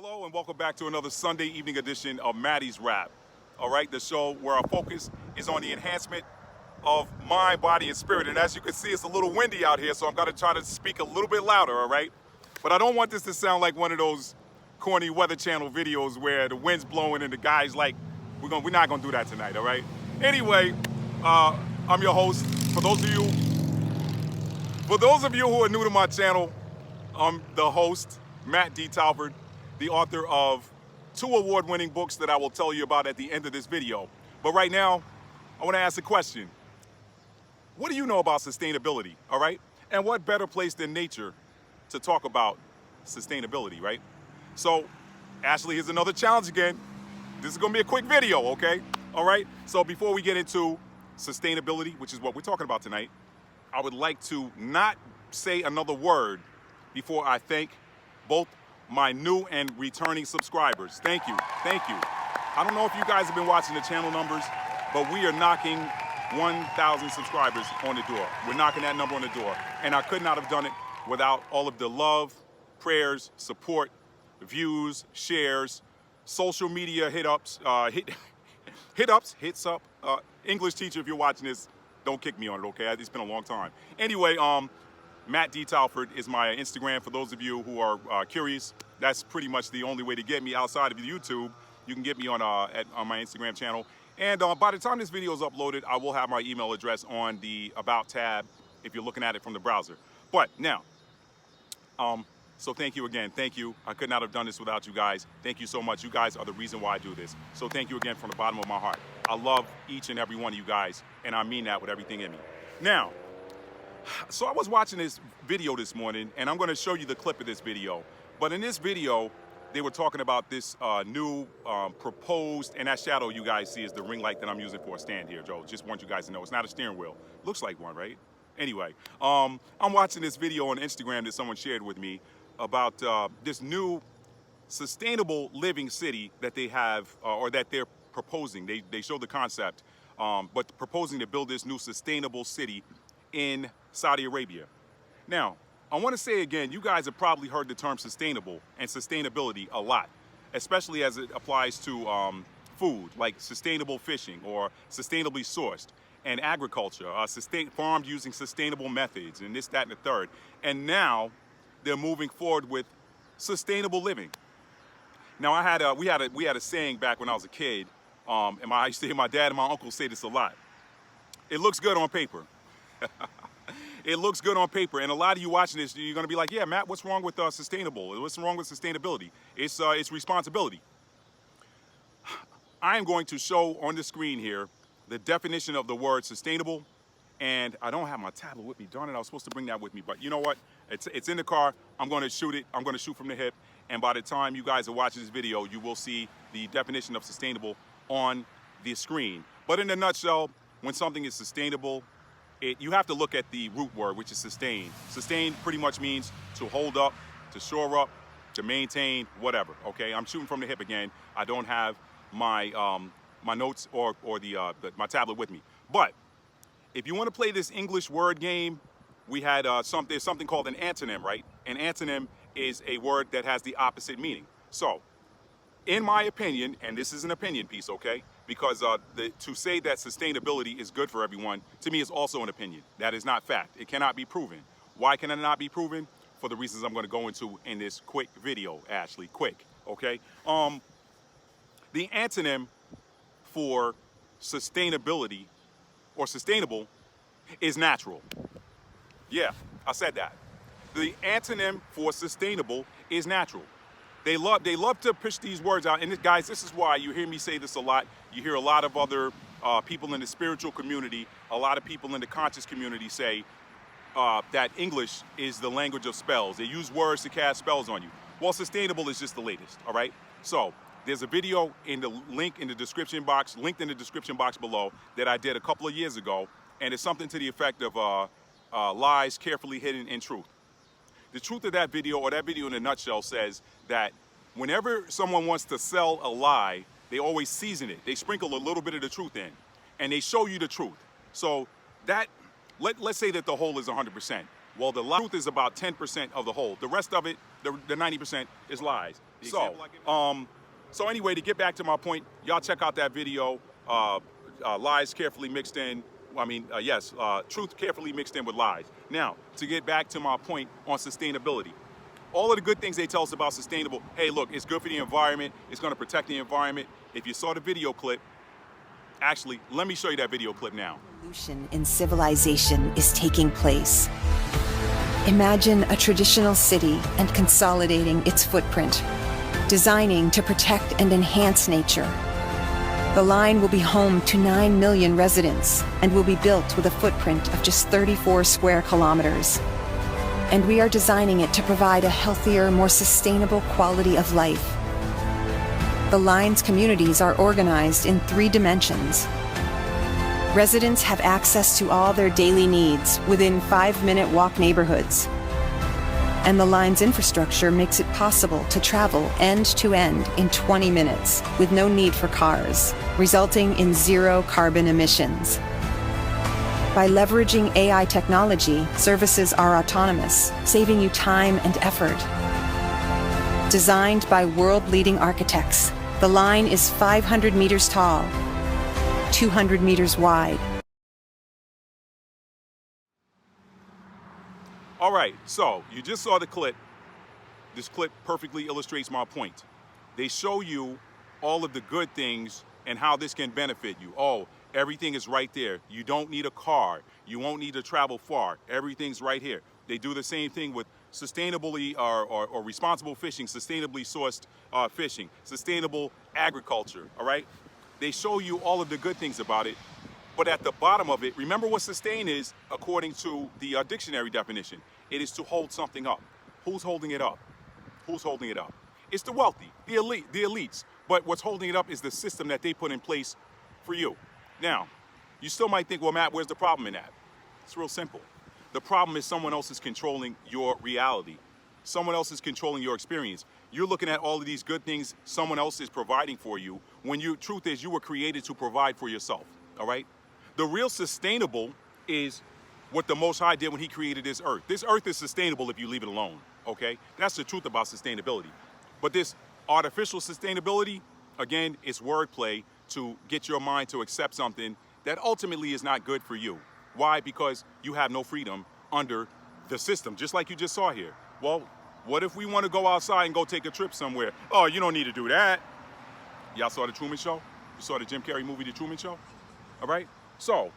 Hello and welcome back to another Sunday evening edition of Maddie's Rap. All right, the show where our focus is on the enhancement of mind, body, and spirit. And as you can see, it's a little windy out here, so I'm gonna try to speak a little bit louder, all right? But I don't want this to sound like one of those corny Weather Channel videos where the wind's blowing and the guy's like, we're not gonna do that tonight, all right? Anyway, I'm your host. For those of you who are new to my channel, I'm the host, Matt D. Talford, the author of 2 award-winning books that I will tell you about at the end of this video. But right now, I want to ask a question. What do you know about sustainability, all right? And what better place than nature to talk about sustainability, right? So, Ashley, here's another challenge again. This is gonna be a quick video, okay? All right? So before we get into sustainability, which is what we're talking about tonight, I would like to not say another word before I thank both my new and returning subscribers. Thank you, thank you. I don't know if you guys have been watching the channel numbers, but we are knocking 1,000 subscribers on the door. We're knocking that number on the door. And I could not have done it without all of the love, prayers, support, views, shares, social media hit-ups, hits up. English teacher, if you're watching this, don't kick me on it, okay? It's been a long time. Anyway, Matt D. Talford is my Instagram. For those of you who are curious, that's pretty much the only way to get me outside of YouTube. You can get me on my Instagram channel. And by the time this video is uploaded, I will have my email address on the About tab if you're looking at it from the browser. But now, so thank you again. Thank you. I could not have done this without you guys. Thank you so much. You guys are the reason why I do this. So thank you again from the bottom of my heart. I love each and every one of you guys, and I mean that with everything in me. Now, so I was watching this video this morning, and I'm going to show you the clip of this video. But in this video, they were talking about this new proposed, and that shadow you guys see is the ring light that I'm using for a stand here, Joe. Just want you guys to know, it's not a steering wheel. Looks like one, right? Anyway, I'm watching this video on Instagram that someone shared with me about this new sustainable living city that they have, or that they're proposing. They show the concept, but proposing to build this new sustainable city in Saudi Arabia. Now, I want to say again, you guys have probably heard the term sustainable and sustainability a lot, especially as it applies to food, like sustainable fishing or sustainably sourced, and agriculture, farmed using sustainable methods, and this, that, and the third. And now they're moving forward with sustainable living. Now, we had a saying back when I was a kid, and I used to hear my dad and my uncle say this a lot. It looks good on paper. It looks good on paper, and a lot of you watching this, you're going to be like, yeah, Matt, what's wrong with sustainable? What's wrong with sustainability? It's responsibility. I am going to show on the screen here the definition of the word sustainable, and I don't have my tablet with me. Darn it, I was supposed to bring that with me, but you know what? It's in the car. I'm going to shoot it. I'm going to shoot from the hip, and by the time you guys are watching this video, you will see the definition of sustainable on the screen. But in a nutshell, when something is sustainable, you have to look at the root word, which is sustain. Sustain pretty much means to hold up, to shore up, to maintain, whatever, okay? I'm shooting from the hip again. I don't have my my notes or my tablet with me. But if you want to play this English word game, we had there's something called an antonym, right? An antonym is a word that has the opposite meaning. So, in my opinion, and this is an opinion piece, okay? Because to say that sustainability is good for everyone, to me, is also an opinion. That is not fact. It cannot be proven. Why can it not be proven? For the reasons I'm going to go into in this quick video, Ashley. Quick, okay? The antonym for sustainability or sustainable is natural. Yeah, I said that. The antonym for sustainable is natural. They love to push these words out. And guys, this is why you hear me say this a lot. You hear a lot of other people in the spiritual community, a lot of people in the conscious community say that English is the language of spells. They use words to cast spells on you. Well, sustainable is just the latest, all right? So there's a video in the linked in the description box below that I did a couple of years ago, and it's something to the effect of lies carefully hidden in truth. The truth of that video, or that video in a nutshell, says that whenever someone wants to sell a lie, they always season it. They sprinkle a little bit of the truth in, and they show you the truth. So that, let's say that the whole is 100%. Well, the truth is about 10% of the whole. The rest of it, the 90%, is lies. So anyway, to get back to my point, y'all check out that video. Lies carefully mixed in. Truth carefully mixed in with lies. Now, to get back to my point on sustainability. All of the good things they tell us about sustainable, hey, look, it's good for the environment. It's going to protect the environment. If you saw the video clip, actually, let me show you that video clip now. Revolution in civilization is taking place. Imagine a traditional city and consolidating its footprint, designing to protect and enhance nature. The line will be home to 9 million residents and will be built with a footprint of just 34 square kilometers. And we are designing it to provide a healthier, more sustainable quality of life. The line's communities are organized in 3 dimensions. Residents have access to all their daily needs within 5-minute walk neighborhoods. And the line's infrastructure makes it possible to travel end to end in 20 minutes with no need for cars, resulting in 0 carbon emissions. By leveraging AI technology, services are autonomous, saving you time and effort. Designed by world-leading architects, the line is 500 meters tall, 200 meters wide. All right, so you just saw the clip. This clip perfectly illustrates my point. They show you all of the good things and how this can benefit you. Oh, everything is right there. You don't need a car. You won't need to travel far. Everything's right here. They do the same thing with sustainably or responsible fishing, sustainably sourced fishing, sustainable agriculture, all right? They show you all of the good things about it, but at the bottom of it, remember what sustain is according to the dictionary definition. It is to hold something up. Who's holding it up? Who's holding it up? It's the wealthy, the elite, the elites. But what's holding it up is the system that they put in place for you. Now, you still might think, well, Matt, where's the problem in that? It's real simple. The problem is someone else is controlling your reality. Someone else is controlling your experience. You're looking at all of these good things someone else is providing for you when truth is you were created to provide for yourself, all right? The real sustainable is what the Most High did when he created this earth. This earth is sustainable if you leave it alone, okay? That's the truth about sustainability. But this artificial sustainability, again, it's wordplay to get your mind to accept something that ultimately is not good for you. Why? Because you have no freedom under the system, just like you just saw here. Well, what if we want to go outside and go take a trip somewhere? Oh, you don't need to do that. Y'all saw the Truman Show? You saw the Jim Carrey movie, The Truman Show? All right? So,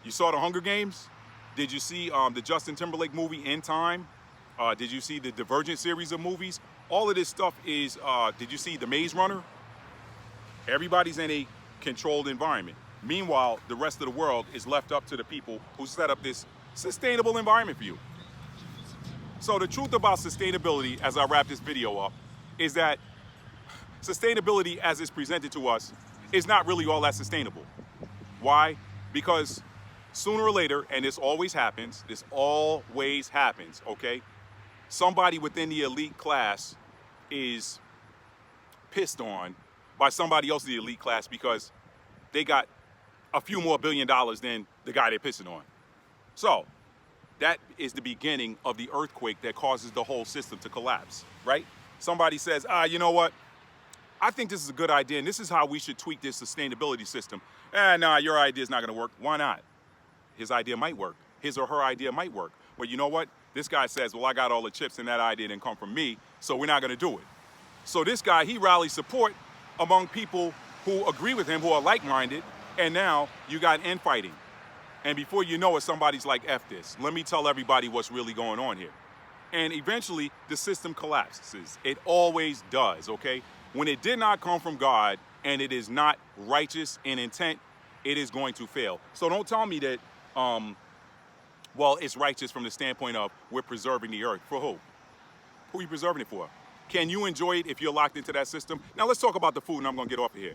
you saw the Hunger Games? Did you see the Justin Timberlake movie, In Time? Did you see the Divergent series of movies? All of this stuff is, did you see The Maze Runner? Everybody's in a controlled environment. Meanwhile, the rest of the world is left up to the people who set up this sustainable environment for you. So the truth about sustainability, as I wrap this video up, is that sustainability as it's presented to us is not really all that sustainable. Why? Because sooner or later, and this always happens, okay? Somebody within the elite class is pissed on by somebody else in the elite class because they got a few more $1 billion than the guy they're pissing on. So that is the beginning of the earthquake that causes the whole system to collapse, right? Somebody says, you know what? I think this is a good idea, and this is how we should tweak this sustainability system. Nah, your idea is not gonna work. Why not? His idea might work. His or her idea might work. But you know what? This guy says, well, I got all the chips and that idea didn't come from me, so we're not gonna do it. So this guy, he rallies support among people who agree with him, who are like-minded, and now you got infighting. And before you know it, somebody's like, F this. Let me tell everybody what's really going on here. And eventually, the system collapses. It always does, okay? When it did not come from God and it is not righteous in intent, it is going to fail. So don't tell me that, well, it's righteous from the standpoint of we're preserving the earth. For who? Who are you preserving it for? Can you enjoy it if you're locked into that system? Now let's talk about the food and I'm gonna get off of here.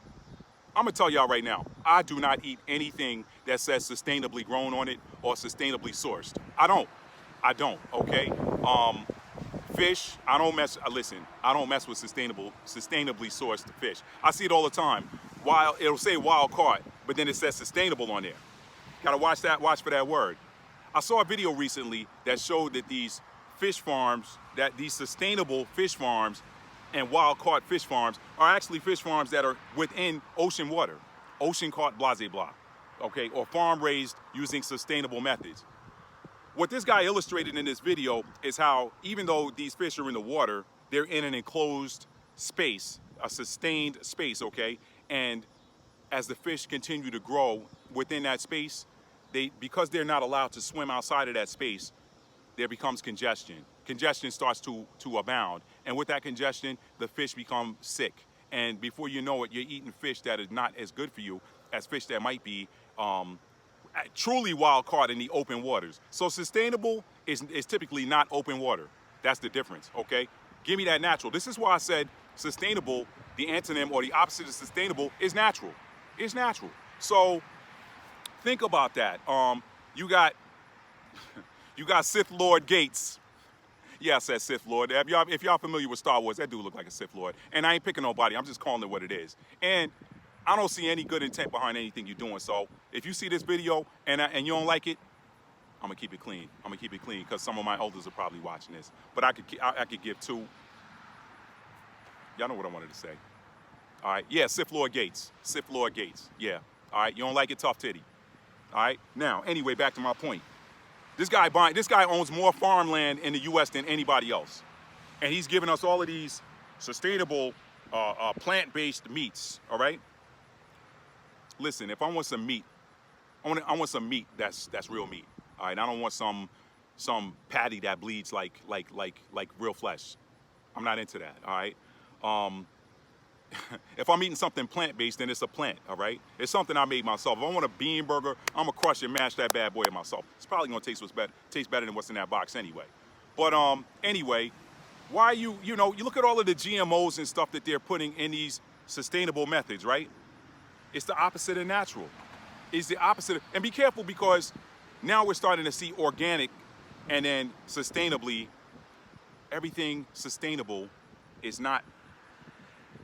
I'm gonna tell y'all right now, I do not eat anything that says sustainably grown on it or sustainably sourced. I don't, okay? Fish, I don't mess with sustainably sourced fish. I see it all the time. It'll say wild caught, but then it says sustainable on there. Gotta watch for that word. I saw a video recently that showed that these sustainable fish farms and wild caught fish farms are actually fish farms that are within ocean water, ocean caught blase blah, okay, or farm raised using sustainable methods. What this guy illustrated in this video is how even though these fish are in the water, they're in an enclosed space, a sustained space, okay? And as the fish continue to grow within that space, because they're not allowed to swim outside of that space, there becomes congestion. Congestion starts to abound. And with that congestion, the fish become sick. And before you know it, you're eating fish that is not as good for you as fish that might be truly wild caught in the open waters. So sustainable is typically not open water. That's the difference, okay? Give me that natural. This is why I said sustainable, the antonym or the opposite of sustainable is natural. It's natural. So think about that. You got Sith Lord Gates. Yeah, I said Sith Lord. If y'all familiar with Star Wars, that dude look like a Sith Lord. And I ain't picking nobody. I'm just calling it what it is. And I don't see any good intent behind anything you're doing. So if you see this video and you don't like it, I'm gonna keep it clean. I'm gonna keep it clean because some of my elders are probably watching this. But I could give two. Y'all know what I wanted to say. All right, yeah, Sith Lord Gates. Sith Lord Gates, yeah. All right, you don't like it, tough titty. All right, now, anyway, back to my point. This guy owns more farmland in the U.S. than anybody else. And he's giving us all of these sustainable plant-based meats, all right? Listen, if I want some meat, I want some meat that's real meat. All right, I don't want some patty that bleeds like real flesh. I'm not into that. All right. If I'm eating something plant-based, then it's a plant. All right. It's something I made myself. If I want a bean burger, I'm gonna crush and mash that bad boy myself. It's probably gonna taste better than what's in that box anyway. But anyway, why you look at all of the GMOs and stuff that they're putting in these sustainable methods, right? It's the opposite of natural. It's the opposite. And be careful because now we're starting to see organic and then sustainably. Everything sustainable is not,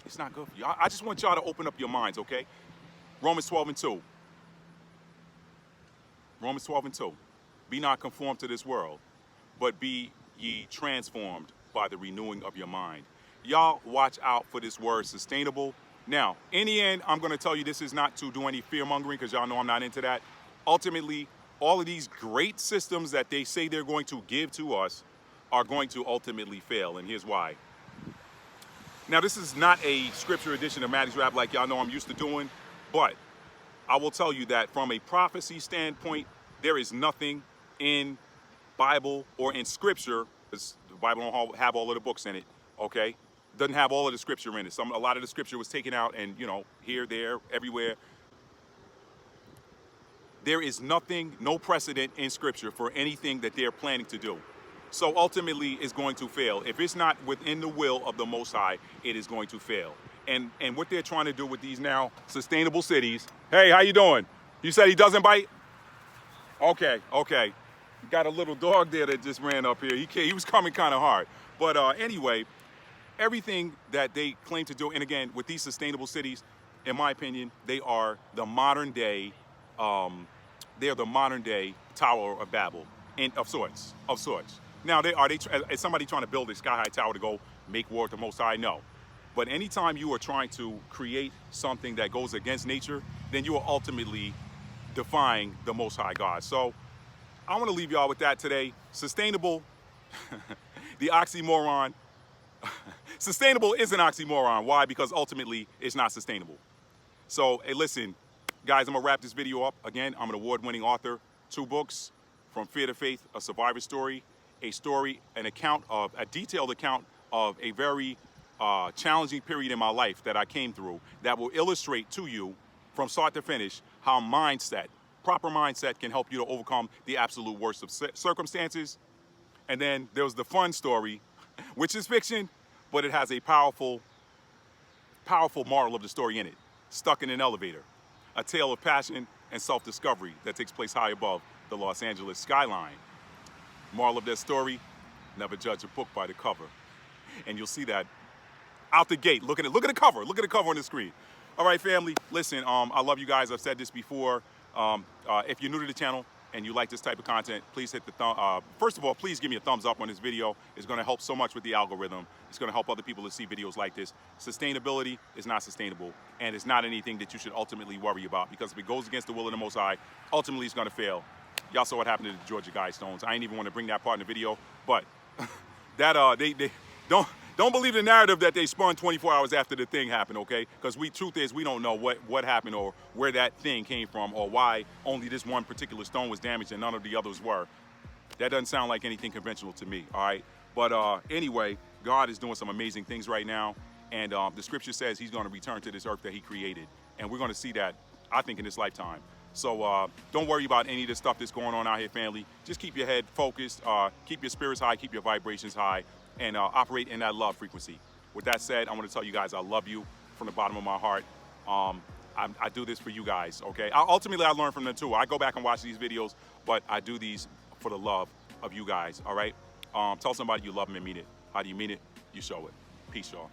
it's not good for you. I just want y'all to open up your minds, okay? Romans 12:2. Romans 12:2. Be not conformed to this world, but be ye transformed by the renewing of your mind. Y'all watch out for this word sustainable. Now, in the end, I'm gonna tell you this is not to do any fear mongering because y'all know I'm not into that. Ultimately, all of these great systems that they say they're going to give to us are going to ultimately fail, and here's why. Now, this is not a scripture edition of Maddie's Rap like y'all know I'm used to doing, but I will tell you that from a prophecy standpoint, there is nothing in Bible or in scripture, because the Bible don't have all of the books in it, okay? Doesn't have all of the scripture in it. A lot of the scripture was taken out and, here, there, everywhere. There is nothing, no precedent in scripture for anything that they're planning to do. So ultimately, it's going to fail. If it's not within the will of the Most High, it is going to fail. And what they're trying to do with these now sustainable cities. Hey, how you doing? You said he doesn't bite? Okay. You got a little dog there that just ran up here. He was coming kind of hard. But anyway, everything that they claim to do, and again, with these sustainable cities, in my opinion, they are the modern day, they're the modern day Tower of Babel, of sorts. Now, is somebody trying to build a sky-high tower to go make war with the Most High? No. But anytime you are trying to create something that goes against nature, then you are ultimately defying the Most High God. So I want to leave y'all with that today. Sustainable, the oxymoron. Sustainable is an oxymoron. Why? Because ultimately it's not sustainable. So, hey, listen, guys, I'm going to wrap this video up. Again, I'm an award-winning author, 2 books, From Fear to Faith, A Survivor Story, a detailed account of a very challenging period in my life that I came through that will illustrate to you from start to finish how proper mindset can help you to overcome the absolute worst of circumstances. And then there's the fun story, which is fiction, but it has a powerful moral of the story in it. Stuck in an Elevator, a tale of passion and self-discovery that takes place high above the Los Angeles skyline. Moral of that story, never judge a book by the cover. And you'll see that out the gate. Look at the cover. Look at the cover on the screen. All right, family, listen, I love you guys. I've said this before. If you're new to the channel, and you like this type of content, please hit the first of all, please give me a thumbs up on this video. It's going to help so much with the algorithm. It's going to help other people to see videos like this. Sustainability is not sustainable, and it's not anything that you should ultimately worry about, because if it goes against the will of the Most High, ultimately it's going to fail. Y'all saw what happened to the Georgia Guidestones. I ain't even want to bring that part in the video, but that they don't believe the narrative that they spun 24 hours after the thing happened, okay? Because truth is, we don't know what happened or where that thing came from or why only this one particular stone was damaged and none of the others were. That doesn't sound like anything conventional to me, all right? But anyway, God is doing some amazing things right now, and the scripture says he's going to return to this earth that he created, and we're going to see that, I think, in this lifetime. So don't worry about any of the stuff that's going on out here, family. Just keep your head focused, keep your spirits high, keep your vibrations high, and operate in that love frequency. With that said, I want to tell you guys I love you from the bottom of my heart. I do this for you guys, okay? Ultimately, I learn from them too. I go back and watch these videos, but I do these for the love of you guys, all right? Tell somebody you love them and mean it. How do you mean it? You show it. Peace, y'all.